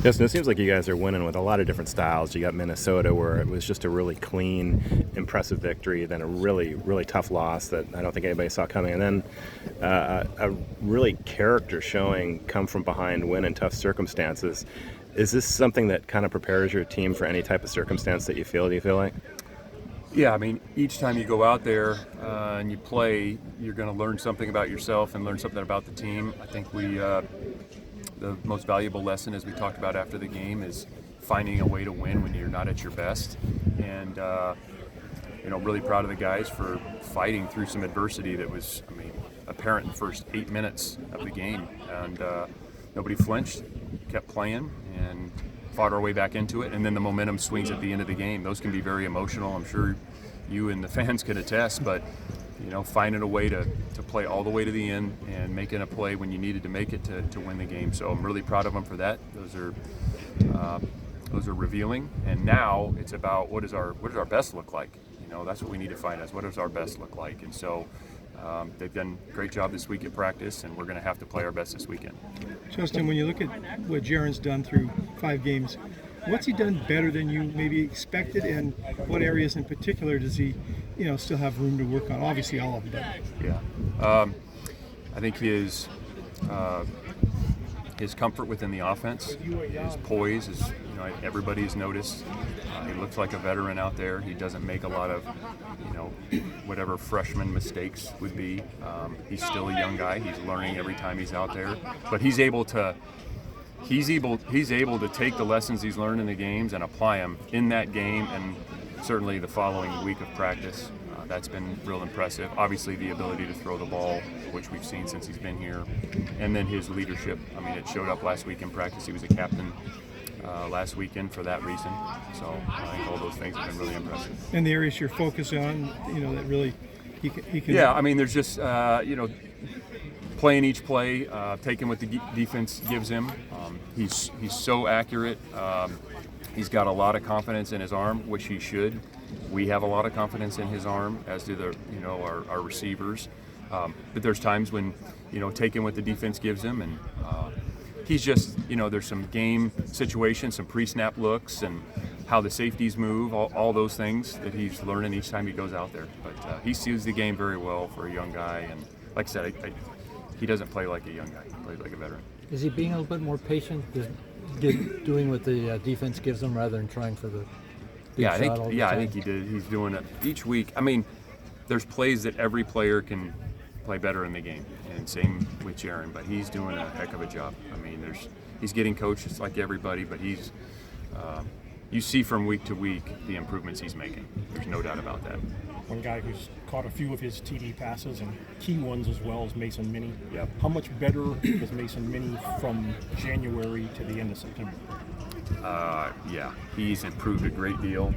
Yes, and it seems like you guys are winning with a lot of different styles. You got Minnesota, where it was just a really clean, impressive victory, then a really, really tough loss that I don't think anybody saw coming, and then a really character showing come from behind win in tough circumstances. Is this something that kind of prepares your team for any type of circumstance that you feel? Do you feel like? Yeah, I mean, each time you go out there and you play, you're going to learn something about yourself and learn something about the team. I think the most valuable lesson, as we talked about after the game, is finding a way to win when you're not at your best. And, really proud of the guys for fighting through some adversity that was, apparent in the first 8 minutes of the game. And nobody flinched, kept playing, and fought our way back into it. And then the momentum swings at the end of the game. Those can be very emotional. I'm sure you and the fans can attest, but finding a way to play all the way to the end and making a play when you needed to make it to win the game. So I'm really proud of them for that. Those are revealing. And now it's about what does our best look like? That's what we need to find out. What does our best look like? And so they've done a great job this week at practice, and we're going to have to play our best this weekend. Justin, when you look at what Jaron's done through 5 games, what's he done better than you maybe expected, and what areas in particular does he, still have room to work on? Obviously, all of them. Yeah, I think his comfort within the offense, his poise, everybody's noticed. He looks like a veteran out there. He doesn't make a lot of, whatever freshman mistakes would be. He's still a young guy. He's learning every time he's out there, but he's able to take the lessons he's learned in the games and apply them in that game, and certainly the following week of practice. That's been real impressive. Obviously, the ability to throw the ball, which we've seen since he's been here, and then his leadership. It showed up last week in practice. He was a captain last weekend for that reason. So I think all those things have been really impressive. And the areas you're focused on, that really he can. Yeah, there's just playing each play, taking what the defense gives him. He's so accurate. He's got a lot of confidence in his arm, which he should. We have a lot of confidence in his arm, as do our receivers. But there's times when taking what the defense gives him, and he's just there's some game situations, some pre-snap looks, and how the safeties move, all those things that he's learning each time he goes out there. But he sees the game very well for a young guy, and like I said, he doesn't play like a young guy. He plays like a veteran. Is he being a little bit more patient, doing what the defense gives him rather than trying for the big shot all the time? I think he did. He's doing it each week. There's plays that every player can play better in the game, and same with Jaron, but he's doing a heck of a job. He's getting coached just like everybody, but he's you see from week to week the improvements he's making. There's no doubt about that. One guy who's caught a few of his TD passes, and key ones as well, is Mason Minnie. Yep. How much better is Mason Minnie from January to the end of September? He's improved a great deal.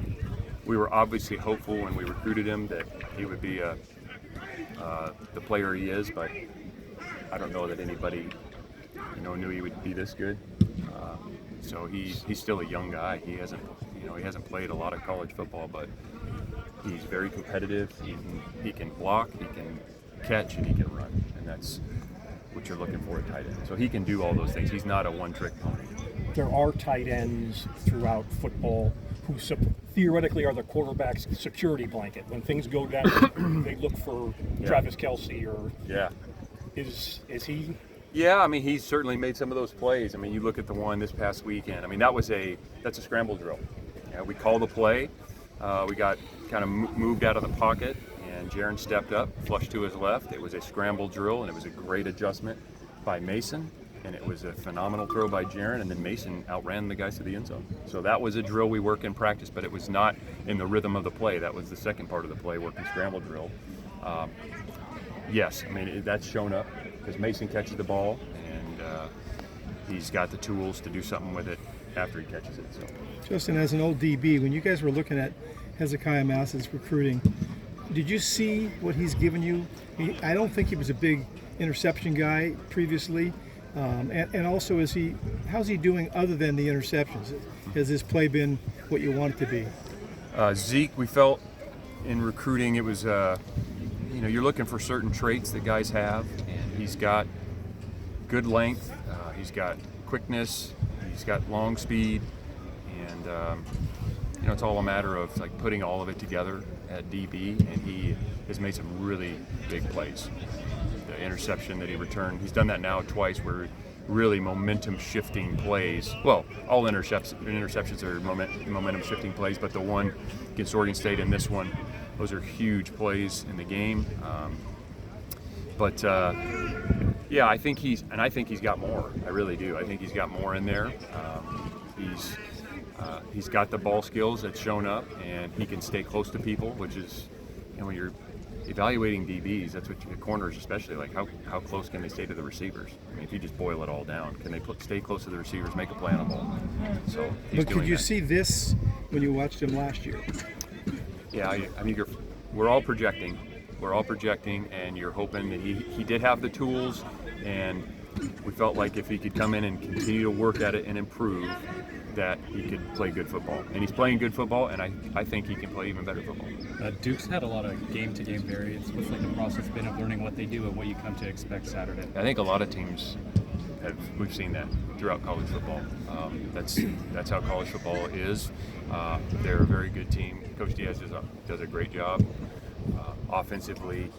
We were obviously hopeful when we recruited him that he would be the player he is, but I don't know that anybody knew he would be this good. So he's still a young guy. He hasn't played a lot of college football, but he's very competitive. He can block, he can catch, and he can run, and that's what you're looking for at tight end. So he can do all those things. He's not a one-trick pony. There are tight ends throughout football who theoretically are the quarterback's security blanket. When things go down, they look for Travis Kelce or. Yeah. Is he? Yeah, he's certainly made some of those plays. You look at the one this past weekend. That's a scramble drill. We call the play. We got kind of moved out of the pocket, and Jaron stepped up, flushed to his left. It was a scramble drill, and it was a great adjustment by Mason, and it was a phenomenal throw by Jaron, and then Mason outran the guys to the end zone. So that was a drill we work in practice, but it was not in the rhythm of the play. That was the second part of the play, working scramble drill. Yes, that's shown up because Mason catches the ball, and he's got the tools to do something with it after he catches it. So, Justin, as an old DB, when you guys were looking at Hezekiah Mass's recruiting, did you see what he's given you? I don't think he was a big interception guy previously, and also how's he doing other than the interceptions? Has his play been what you want it to be? Zeke, we felt in recruiting it was, you're looking for certain traits that guys have, and he's got good length, he's got quickness, He's got long speed, and it's all a matter of like putting all of it together at DB, and he has made some really big plays. The interception that he returned, he's done that now twice, where really momentum shifting plays. Well, all interceptions are momentum shifting plays, but the one against Oregon State and this one, those are huge plays in the game. I think he's got more. I really do. I think he's got more in there. He's got the ball skills that's shown up, and he can stay close to people, which is, when you're evaluating DBs, that's what corners especially, like how close can they stay to the receivers? I mean, if you just boil it all down, can they stay close to the receivers, make a play on a ball? So but could you see this when you watched him last year? Yeah, I mean, we're all projecting, and you're hoping that he did have the tools, and we felt like if he could come in and continue to work at it and improve, that he could play good football. And he's playing good football, and I think he can play even better football. Duke's had a lot of game-to-game variance. What's like the process been of learning what they do and what you come to expect Saturday? I think a lot of teams we've seen that throughout college football. That's how college football is. They're a very good team. Coach Diaz does a great job. Offensively,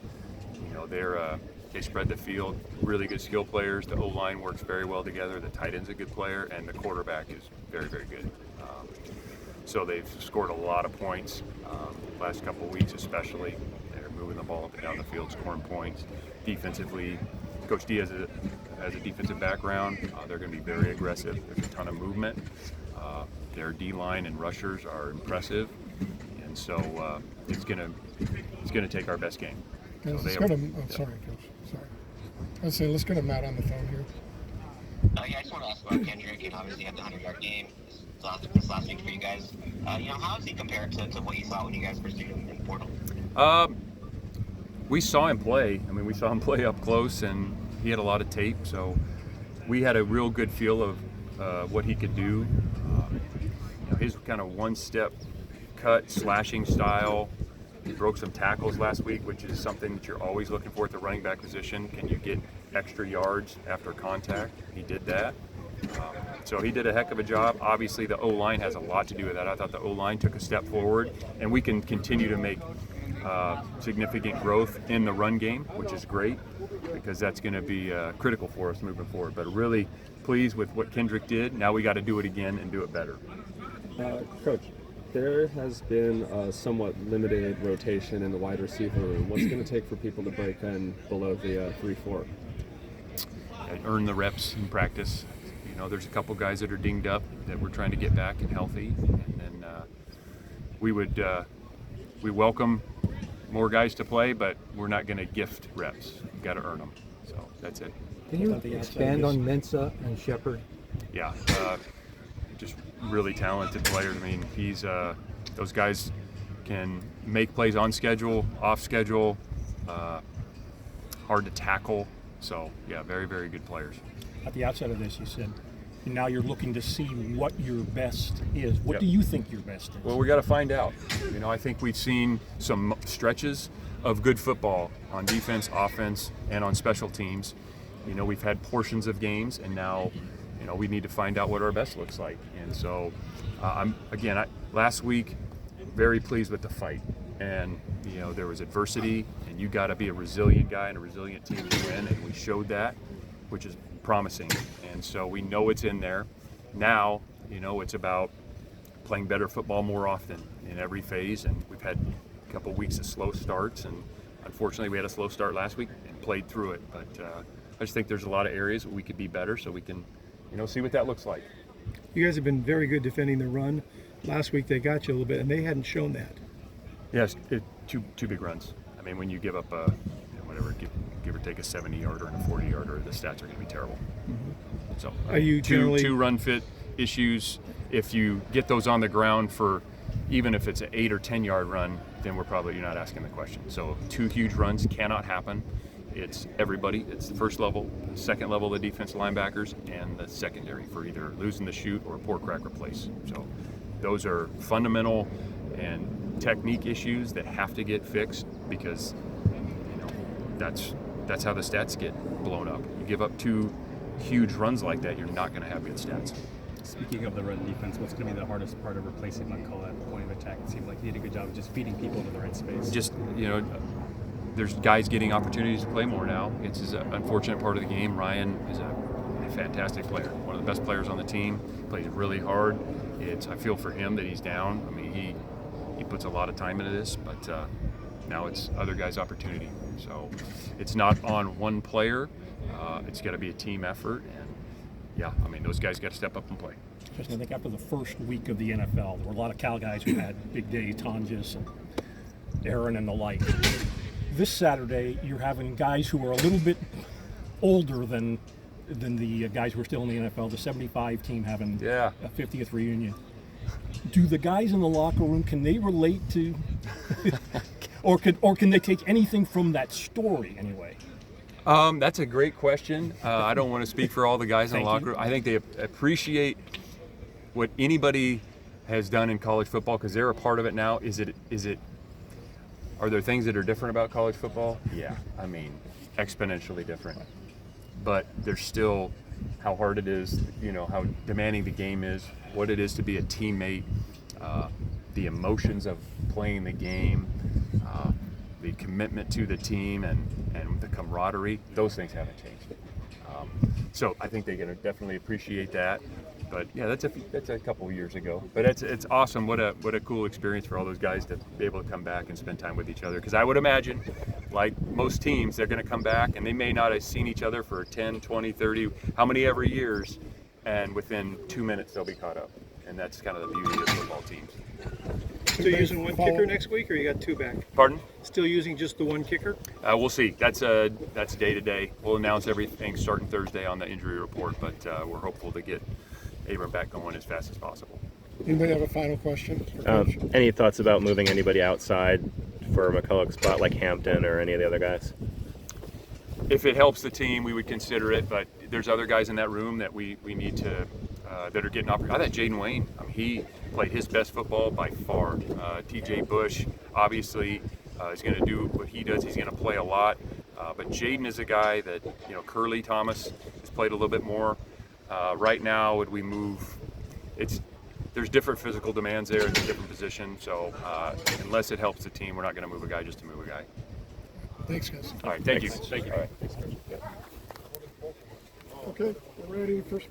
they spread the field. Really good skill players. The O-line works very well together. The tight end's a good player, and the quarterback is very, very good. So they've scored a lot of points last couple of weeks, especially. They're moving the ball up and down the field, scoring points. Defensively, Coach Diaz has a defensive background. They're going to be very aggressive. There's a ton of movement. Their D-line and rushers are impressive, and so it's going to take our best game. So sorry, Coach. Sorry. Let's go to Matt on the phone here. I just want to ask about Kendrick. You obviously had the 100-yard game this last week for you guys. How does he compare to what you saw when you guys first did him in the portal? We saw him play. I mean, we saw him play up close, and he had a lot of tape. So we had a real good feel of what he could do. His kind of one-step cut, slashing style. He broke some tackles last week, which is something that you're always looking for at the running back position. Can you get extra yards after contact? He did that. So he did a heck of a job. Obviously, the O-line has a lot to do with that. I thought the O-line took a step forward, and we can continue to make significant growth in the run game, which is great, because that's going to be critical for us moving forward. But really pleased with what Kendrick did. Now we got to do it again and do it better. Coach, there has been a somewhat limited rotation in the wide receiver room. What's going to take for people to break in below the 3-4? Earn the reps in practice. There's a couple guys that are dinged up that we're trying to get back and healthy, and then we welcome more guys to play, but we're not going to gift reps. You've got to earn them. So that's it. Can you expand on Mensa and Shepard? Yeah, just really talented players. I mean, those guys can make plays on schedule, off schedule, hard to tackle. So yeah, very, very good players. At the outset of this, you said now you're looking to see what your best is. What do you think your best is? Well, we got to find out. I think we've seen some stretches of good football on defense, offense, and on special teams. We've had portions of games, and now, we need to find out what our best looks like. And so, last week, very pleased with the fight. And, there was adversity, and you got to be a resilient guy and a resilient team to win, and we showed that, which is promising. And so we know it's in there. Now, it's about playing better football more often in every phase, and we've had a couple weeks of slow starts, and unfortunately we had a slow start last week and played through it. But I just think there's a lot of areas where we could be better, so we can, see what that looks like. You guys have been very good defending the run. Last week they got you a little bit, and they hadn't shown that. Yes, two big runs. I mean, when you give up give or take a 70-yarder and a 40-yarder, the stats are going to be terrible. Mm-hmm. So are you two run fit issues? If you get those on the ground for, even if it's an 8 or 10-yard run, then you're not asking the question. So 2 huge runs cannot happen. It's everybody. It's the first level, second level of the defensive linebackers, and the secondary for either losing the shoot or poor crack replace. So those are fundamental and technique issues that have to get fixed, because that's how the stats get blown up. You give up 2 huge runs like that, you're not going to have good stats. Speaking of the run defense, what's going to be the hardest part of replacing McCullough at the point of attack? It seemed like he did a good job of just feeding people into the right space. Just, there's guys getting opportunities to play more now. It's an unfortunate part of the game. Ryan is a fantastic player, one of the best players on the team. Plays really hard. I feel for him that he's down. I mean, he puts a lot of time into this, but now it's other guys' opportunity. So it's not on one player. It's got to be a team effort, and yeah, I mean, those guys got to step up and play. Justin, I think after the first week of the NFL, there were a lot of Cal guys who had big days, Tonjes and Aaron and the like. This Saturday, you're having guys who are a little bit older than the guys who are still in the NFL. The 75 team having a 50th reunion. Do the guys in the locker room, can they relate to, or can they take anything from that story anyway? That's a great question. I don't want to speak for all the guys in the locker room. I think they appreciate what anybody has done in college football because they're a part of it now. Are there things that are different about college football? Yeah, I mean, exponentially different. But there's still how hard it is, how demanding the game is, what it is to be a teammate, the emotions of playing the game, the commitment to the team and the camaraderie. Those things haven't changed. So I think they're going to definitely appreciate that. But yeah, that's a couple of years ago. But it's awesome. What a cool experience for all those guys to be able to come back and spend time with each other. Because I would imagine, like most teams, they're going to come back and they may not have seen each other for 10, 20, 30, how many ever years, and within 2 minutes they'll be caught up. And that's kind of the beauty of football teams. Still using one kicker next week, or you got two back? Pardon? Still using just the one kicker? We'll see. That's day to day. We'll announce everything starting Thursday on the injury report, but we're hopeful to get Abram back going as fast as possible. Anybody have a final question? for Coach? Any thoughts about moving anybody outside for McCulloch's spot, like Hampton or any of the other guys? If it helps the team, we would consider it, but there's other guys in that room that we need to that are getting opportunities. I thought Jaden Wayne, he played his best football by far. TJ Bush, obviously, is going to do what he does. He's going to play a lot. But Jaden is a guy that, Curly Thomas has played a little bit more. Right now, would we move? There's different physical demands there. It's a different position. So unless it helps the team, we're not going to move a guy just to move a guy. Thanks, guys. All right, thank you. Thanks. Thank you. All right. Thanks, Coach. Okay, we're ready. First.